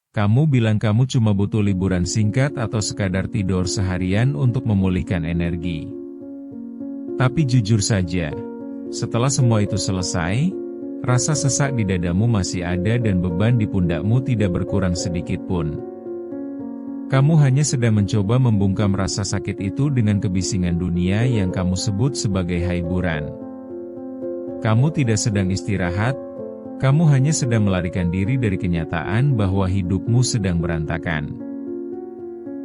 Kamu bilang kamu cuma butuh liburan singkat atau sekadar tidur seharian untuk memulihkan energi. Tapi jujur saja, setelah semua itu selesai, rasa sesak di dadamu masih ada dan beban di pundakmu tidak berkurang sedikit pun. Kamu hanya sedang mencoba membungkam rasa sakit itu dengan kebisingan dunia yang kamu sebut sebagai hiburan. Kamu tidak sedang istirahat, kamu hanya sedang melarikan diri dari kenyataan bahwa hidupmu sedang berantakan.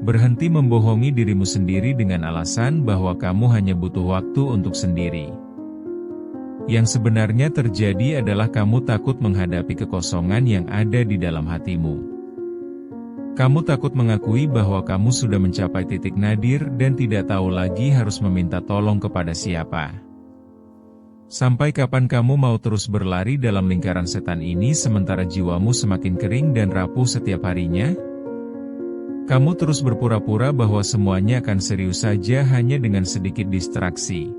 Berhenti membohongi dirimu sendiri dengan alasan bahwa kamu hanya butuh waktu untuk sendiri. Yang sebenarnya terjadi adalah kamu takut menghadapi kekosongan yang ada di dalam hatimu. Kamu takut mengakui bahwa kamu sudah mencapai titik nadir dan tidak tahu lagi harus meminta tolong kepada siapa. Sampai kapan kamu mau terus berlari dalam lingkaran setan ini sementara jiwamu semakin kering dan rapuh setiap harinya? Kamu terus berpura-pura bahwa semuanya akan serius saja hanya dengan sedikit distraksi.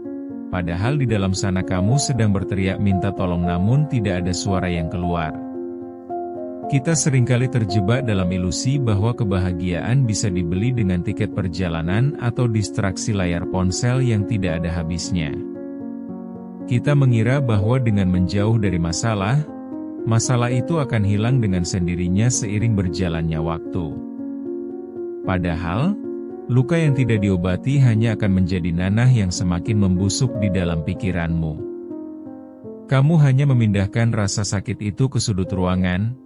Padahal di dalam sana kamu sedang berteriak minta tolong namun tidak ada suara yang keluar. Kita seringkali terjebak dalam ilusi bahwa kebahagiaan bisa dibeli dengan tiket perjalanan atau distraksi layar ponsel yang tidak ada habisnya. Kita mengira bahwa dengan menjauh dari masalah, masalah itu akan hilang dengan sendirinya seiring berjalannya waktu. Padahal, luka yang tidak diobati hanya akan menjadi nanah yang semakin membusuk di dalam pikiranmu. Kamu hanya memindahkan rasa sakit itu ke sudut ruangan,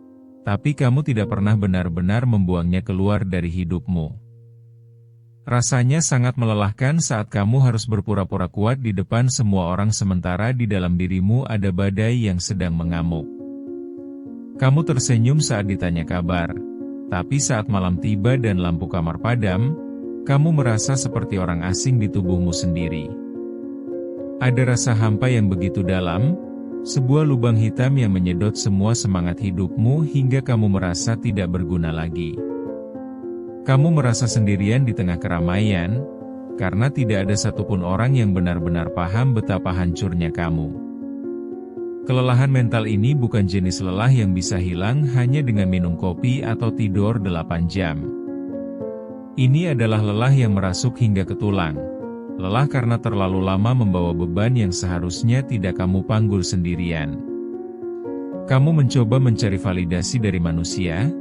tapi kamu tidak pernah benar-benar membuangnya keluar dari hidupmu. Rasanya sangat melelahkan saat kamu harus berpura-pura kuat di depan semua orang sementara di dalam dirimu ada badai yang sedang mengamuk. Kamu tersenyum saat ditanya kabar, tapi saat malam tiba dan lampu kamar padam, kamu merasa seperti orang asing di tubuhmu sendiri. Ada rasa hampa yang begitu dalam, sebuah lubang hitam yang menyedot semua semangat hidupmu hingga kamu merasa tidak berguna lagi. Kamu merasa sendirian di tengah keramaian, karena tidak ada satupun orang yang benar-benar paham betapa hancurnya kamu. Kelelahan mental ini bukan jenis lelah yang bisa hilang hanya dengan minum kopi atau tidur 8 jam. Ini adalah lelah yang merasuk hingga ke tulang. Lelah karena terlalu lama membawa beban yang seharusnya tidak kamu panggul sendirian. Kamu mencoba mencari validasi dari manusia,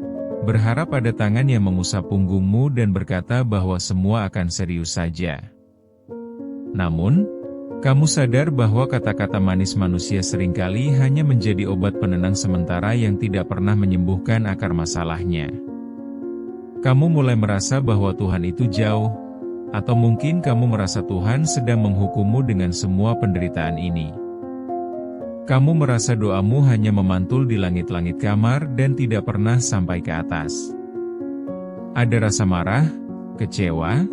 berharap ada tangan yang mengusap punggungmu dan berkata bahwa semua akan serius saja. Namun, kamu sadar bahwa kata-kata manis manusia seringkali hanya menjadi obat penenang sementara yang tidak pernah menyembuhkan akar masalahnya. Kamu mulai merasa bahwa Tuhan itu jauh, atau mungkin kamu merasa Tuhan sedang menghukummu dengan semua penderitaan ini. Kamu merasa doamu hanya memantul di langit-langit kamar dan tidak pernah sampai ke atas. Ada rasa marah, kecewa,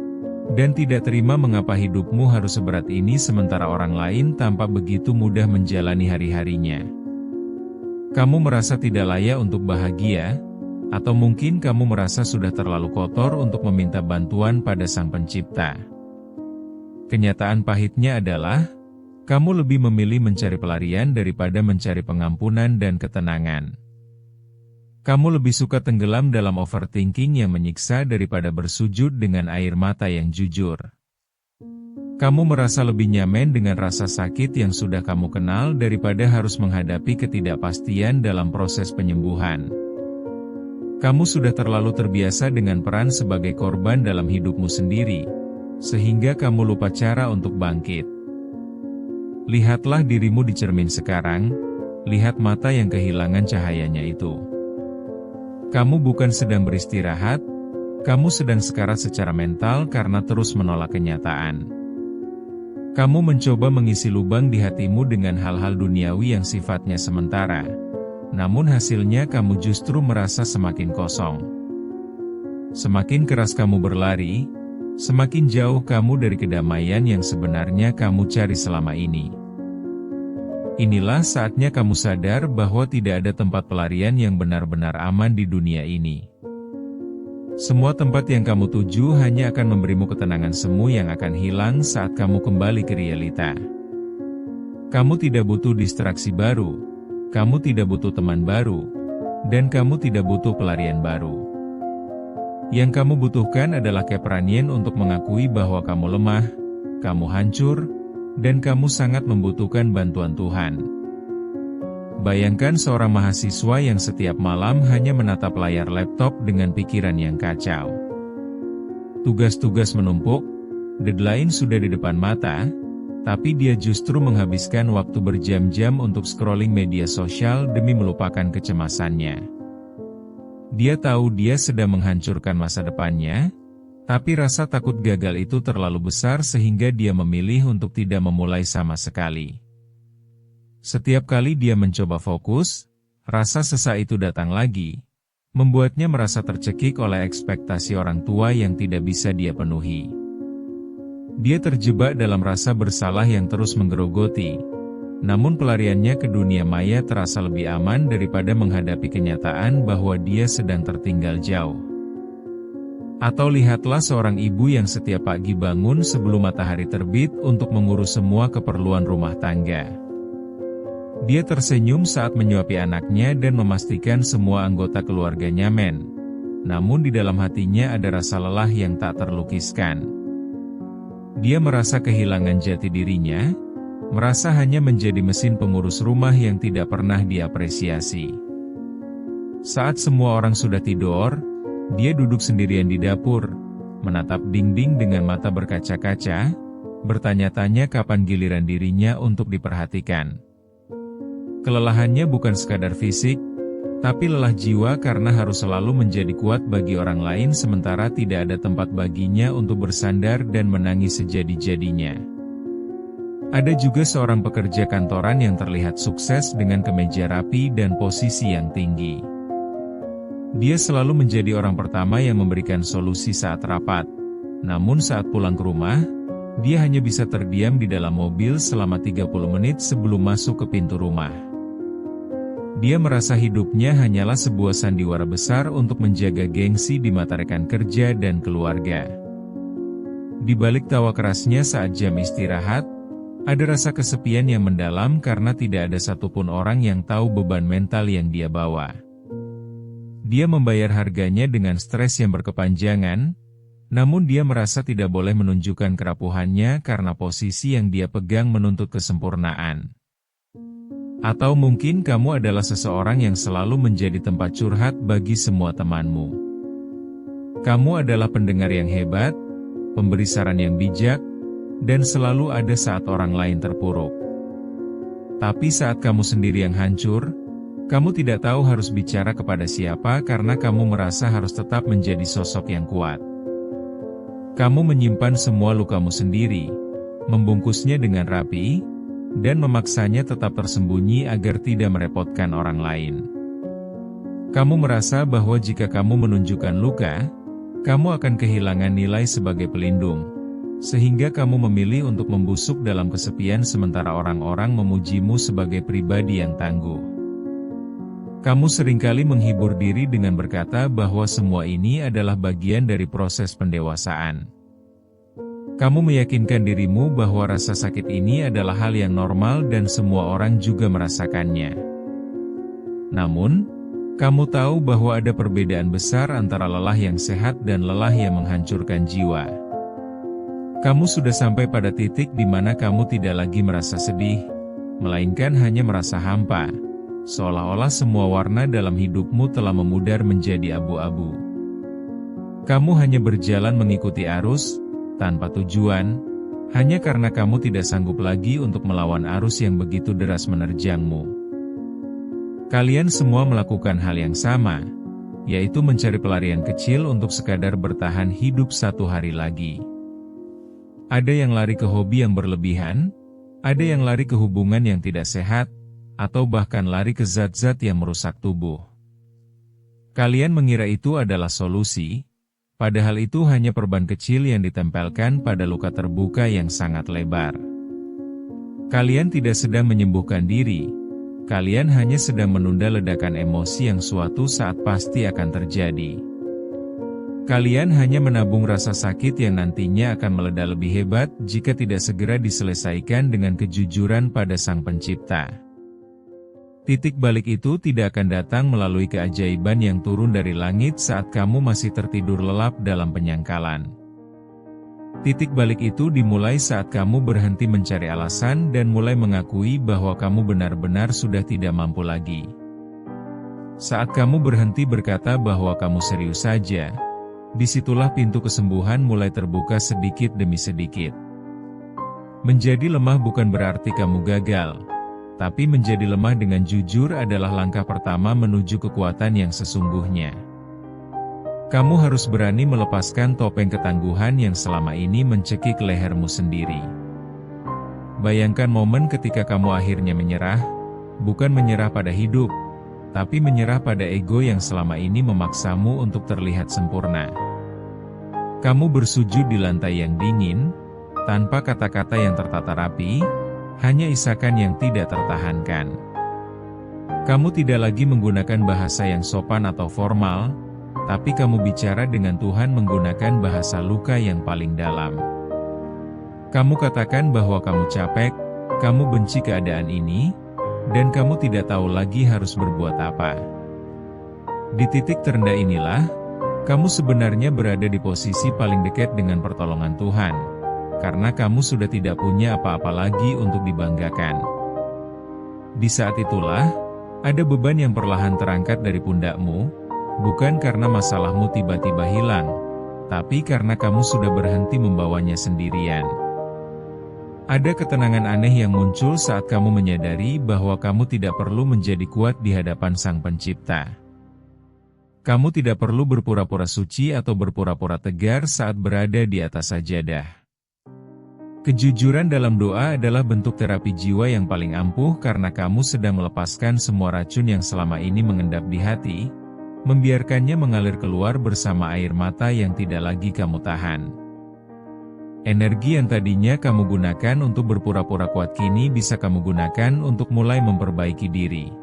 dan tidak terima mengapa hidupmu harus seberat ini sementara orang lain tampak begitu mudah menjalani hari-harinya. Kamu merasa tidak layak untuk bahagia, atau mungkin kamu merasa sudah terlalu kotor untuk meminta bantuan pada Sang Pencipta. Kenyataan pahitnya adalah, kamu lebih memilih mencari pelarian daripada mencari pengampunan dan ketenangan. Kamu lebih suka tenggelam dalam overthinking yang menyiksa daripada bersujud dengan air mata yang jujur. Kamu merasa lebih nyaman dengan rasa sakit yang sudah kamu kenal daripada harus menghadapi ketidakpastian dalam proses penyembuhan. Kamu sudah terlalu terbiasa dengan peran sebagai korban dalam hidupmu sendiri, sehingga kamu lupa cara untuk bangkit. Lihatlah dirimu di cermin sekarang, lihat mata yang kehilangan cahayanya itu. Kamu bukan sedang beristirahat, kamu sedang sekarat secara mental karena terus menolak kenyataan. Kamu mencoba mengisi lubang di hatimu dengan hal-hal duniawi yang sifatnya sementara. Namun hasilnya kamu justru merasa semakin kosong. Semakin keras kamu berlari, semakin jauh kamu dari kedamaian yang sebenarnya kamu cari selama ini. Inilah saatnya kamu sadar bahwa tidak ada tempat pelarian yang benar-benar aman di dunia ini. Semua tempat yang kamu tuju hanya akan memberimu ketenangan semu yang akan hilang saat kamu kembali ke realita. Kamu tidak butuh distraksi baru. Kamu tidak butuh teman baru, dan kamu tidak butuh pelarian baru. Yang kamu butuhkan adalah keberanian untuk mengakui bahwa kamu lemah, kamu hancur, dan kamu sangat membutuhkan bantuan Tuhan. Bayangkan seorang mahasiswa yang setiap malam hanya menatap layar laptop dengan pikiran yang kacau. Tugas-tugas menumpuk, deadline sudah di depan mata, tapi dia justru menghabiskan waktu berjam-jam untuk scrolling media sosial demi melupakan kecemasannya. Dia tahu dia sedang menghancurkan masa depannya, tapi rasa takut gagal itu terlalu besar sehingga dia memilih untuk tidak memulai sama sekali. Setiap kali dia mencoba fokus, rasa sesak itu datang lagi, membuatnya merasa tercekik oleh ekspektasi orang tua yang tidak bisa dia penuhi. Dia terjebak dalam rasa bersalah yang terus menggerogoti, namun pelariannya ke dunia maya terasa lebih aman daripada menghadapi kenyataan bahwa dia sedang tertinggal jauh. Atau lihatlah seorang ibu yang setiap pagi bangun sebelum matahari terbit untuk mengurus semua keperluan rumah tangga. Dia tersenyum saat menyuapi anaknya dan memastikan semua anggota keluarga nyaman. Namun di dalam hatinya ada rasa lelah yang tak terlukiskan. Dia merasa kehilangan jati dirinya, merasa hanya menjadi mesin pengurus rumah yang tidak pernah diapresiasi. Saat semua orang sudah tidur, dia duduk sendirian di dapur, menatap dinding dengan mata berkaca-kaca, bertanya-tanya kapan giliran dirinya untuk diperhatikan. Kelelahannya bukan sekadar fisik, tapi lelah jiwa karena harus selalu menjadi kuat bagi orang lain sementara tidak ada tempat baginya untuk bersandar dan menangis sejadi-jadinya. Ada juga seorang pekerja kantoran yang terlihat sukses dengan kemeja rapi dan posisi yang tinggi. Dia selalu menjadi orang pertama yang memberikan solusi saat rapat, namun saat pulang ke rumah, dia hanya bisa terdiam di dalam mobil selama 30 menit sebelum masuk ke pintu rumah. Dia merasa hidupnya hanyalah sebuah sandiwara besar untuk menjaga gengsi di mata rekan kerja dan keluarga. Di balik tawa kerasnya saat jam istirahat, ada rasa kesepian yang mendalam karena tidak ada satupun orang yang tahu beban mental yang dia bawa. Dia membayar harganya dengan stres yang berkepanjangan, namun dia merasa tidak boleh menunjukkan kerapuhannya karena posisi yang dia pegang menuntut kesempurnaan. Atau mungkin kamu adalah seseorang yang selalu menjadi tempat curhat bagi semua temanmu. Kamu adalah pendengar yang hebat, pemberi saran yang bijak, dan selalu ada saat orang lain terpuruk. Tapi saat kamu sendiri yang hancur, kamu tidak tahu harus bicara kepada siapa karena kamu merasa harus tetap menjadi sosok yang kuat. Kamu menyimpan semua lukamu sendiri, membungkusnya dengan rapi, dan memaksanya tetap tersembunyi agar tidak merepotkan orang lain. Kamu merasa bahwa jika kamu menunjukkan luka, kamu akan kehilangan nilai sebagai pelindung, sehingga kamu memilih untuk membusuk dalam kesepian sementara orang-orang memujimu sebagai pribadi yang tangguh. Kamu seringkali menghibur diri dengan berkata bahwa semua ini adalah bagian dari proses pendewasaan. Kamu meyakinkan dirimu bahwa rasa sakit ini adalah hal yang normal dan semua orang juga merasakannya. Namun, kamu tahu bahwa ada perbedaan besar antara lelah yang sehat dan lelah yang menghancurkan jiwa. Kamu sudah sampai pada titik di mana kamu tidak lagi merasa sedih, melainkan hanya merasa hampa, seolah-olah semua warna dalam hidupmu telah memudar menjadi abu-abu. Kamu hanya berjalan mengikuti arus, tanpa tujuan, hanya karena kamu tidak sanggup lagi untuk melawan arus yang begitu deras menerjangmu. Kalian semua melakukan hal yang sama, yaitu mencari pelarian kecil untuk sekadar bertahan hidup satu hari lagi. Ada yang lari ke hobi yang berlebihan, ada yang lari ke hubungan yang tidak sehat, atau bahkan lari ke zat-zat yang merusak tubuh. Kalian mengira itu adalah solusi, padahal itu hanya perban kecil yang ditempelkan pada luka terbuka yang sangat lebar. Kalian tidak sedang menyembuhkan diri, kalian hanya sedang menunda ledakan emosi yang suatu saat pasti akan terjadi. Kalian hanya menabung rasa sakit yang nantinya akan meledak lebih hebat jika tidak segera diselesaikan dengan kejujuran pada Sang Pencipta. Titik balik itu tidak akan datang melalui keajaiban yang turun dari langit saat kamu masih tertidur lelap dalam penyangkalan. Titik balik itu dimulai saat kamu berhenti mencari alasan dan mulai mengakui bahwa kamu benar-benar sudah tidak mampu lagi. Saat kamu berhenti berkata bahwa kamu serius saja, disitulah pintu kesembuhan mulai terbuka sedikit demi sedikit. Menjadi lemah bukan berarti kamu gagal, tapi menjadi lemah dengan jujur adalah langkah pertama menuju kekuatan yang sesungguhnya. Kamu harus berani melepaskan topeng ketangguhan yang selama ini mencekik lehermu sendiri. Bayangkan momen ketika kamu akhirnya menyerah, bukan menyerah pada hidup, tapi menyerah pada ego yang selama ini memaksamu untuk terlihat sempurna. Kamu bersujud di lantai yang dingin, tanpa kata-kata yang tertata rapi, hanya isakan yang tidak tertahankan. Kamu tidak lagi menggunakan bahasa yang sopan atau formal, tapi kamu bicara dengan Tuhan menggunakan bahasa luka yang paling dalam. Kamu katakan bahwa kamu capek, kamu benci keadaan ini, dan kamu tidak tahu lagi harus berbuat apa. Di titik terendah inilah, kamu sebenarnya berada di posisi paling dekat dengan pertolongan Tuhan. Karena kamu sudah tidak punya apa-apa lagi untuk dibanggakan. Di saat itulah, ada beban yang perlahan terangkat dari pundakmu, bukan karena masalahmu tiba-tiba hilang, tapi karena kamu sudah berhenti membawanya sendirian. Ada ketenangan aneh yang muncul saat kamu menyadari bahwa kamu tidak perlu menjadi kuat di hadapan Sang Pencipta. Kamu tidak perlu berpura-pura suci atau berpura-pura tegar saat berada di atas sajadah. Kejujuran dalam doa adalah bentuk terapi jiwa yang paling ampuh karena kamu sedang melepaskan semua racun yang selama ini mengendap di hati, membiarkannya mengalir keluar bersama air mata yang tidak lagi kamu tahan. Energi yang tadinya kamu gunakan untuk berpura-pura kuat kini bisa kamu gunakan untuk mulai memperbaiki diri.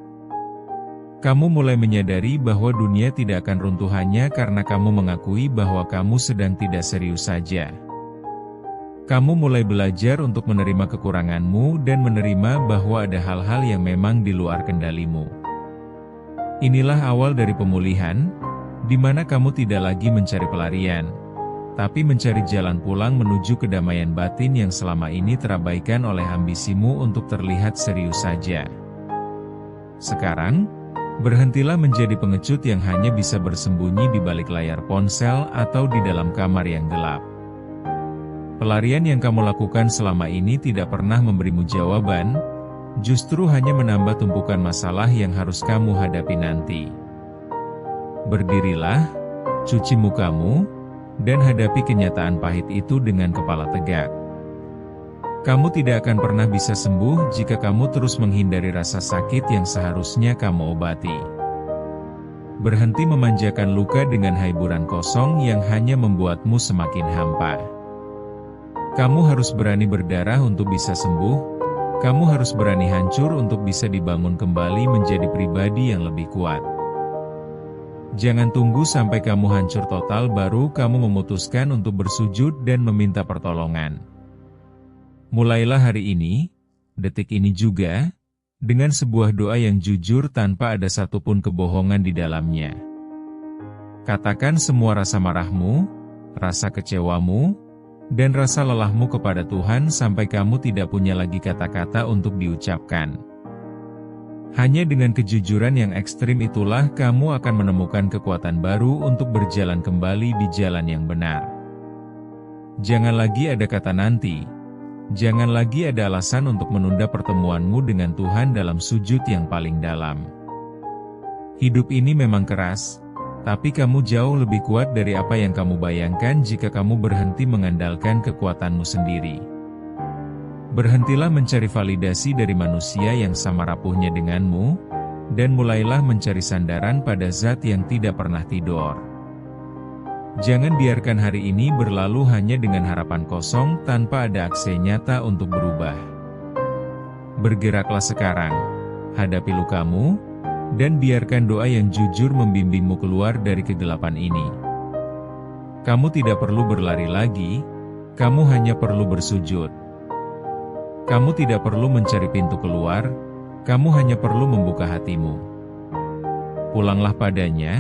Kamu mulai menyadari bahwa dunia tidak akan runtuh hanya karena kamu mengakui bahwa kamu sedang tidak serius saja. Kamu mulai belajar untuk menerima kekuranganmu dan menerima bahwa ada hal-hal yang memang di luar kendalimu. Inilah awal dari pemulihan, di mana kamu tidak lagi mencari pelarian, tapi mencari jalan pulang menuju kedamaian batin yang selama ini terabaikan oleh ambisimu untuk terlihat serius saja. Sekarang, berhentilah menjadi pengecut yang hanya bisa bersembunyi di balik layar ponsel atau di dalam kamar yang gelap. Pelarian yang kamu lakukan selama ini tidak pernah memberimu jawaban, justru hanya menambah tumpukan masalah yang harus kamu hadapi nanti. Berdirilah, cuci mukamu, dan hadapi kenyataan pahit itu dengan kepala tegak. Kamu tidak akan pernah bisa sembuh jika kamu terus menghindari rasa sakit yang seharusnya kamu obati. Berhenti memanjakan luka dengan hiburan kosong yang hanya membuatmu semakin hampa. Kamu harus berani berdarah untuk bisa sembuh, kamu harus berani hancur untuk bisa dibangun kembali menjadi pribadi yang lebih kuat. Jangan tunggu sampai kamu hancur total baru kamu memutuskan untuk bersujud dan meminta pertolongan. Mulailah hari ini, detik ini juga, dengan sebuah doa yang jujur tanpa ada satupun kebohongan di dalamnya. Katakan semua rasa marahmu, rasa kecewamu, dan rasa lelahmu kepada Tuhan sampai kamu tidak punya lagi kata-kata untuk diucapkan. Hanya dengan kejujuran yang ekstrim itulah kamu akan menemukan kekuatan baru untuk berjalan kembali di jalan yang benar. Jangan lagi ada kata nanti. Jangan lagi ada alasan untuk menunda pertemuanmu dengan Tuhan dalam sujud yang paling dalam. Hidup ini memang keras, tapi kamu jauh lebih kuat dari apa yang kamu bayangkan jika kamu berhenti mengandalkan kekuatanmu sendiri. Berhentilah mencari validasi dari manusia yang sama rapuhnya denganmu, dan mulailah mencari sandaran pada Zat yang tidak pernah tidur. Jangan biarkan hari ini berlalu hanya dengan harapan kosong tanpa ada aksi nyata untuk berubah. Bergeraklah sekarang, hadapi lukamu, dan biarkan doa yang jujur membimbingmu keluar dari kegelapan ini. Kamu tidak perlu berlari lagi, kamu hanya perlu bersujud. Kamu tidak perlu mencari pintu keluar, Kamu hanya perlu membuka hatimu. Pulanglah padanya,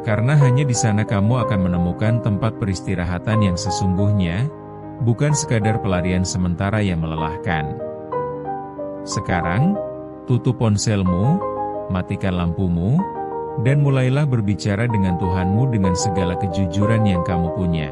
karena hanya di sana kamu akan menemukan tempat peristirahatan yang sesungguhnya, bukan sekadar pelarian sementara yang melelahkan. Sekarang, tutup ponselmu, matikan lampumu, dan mulailah berbicara dengan Tuhanmu dengan segala kejujuran yang kamu punya.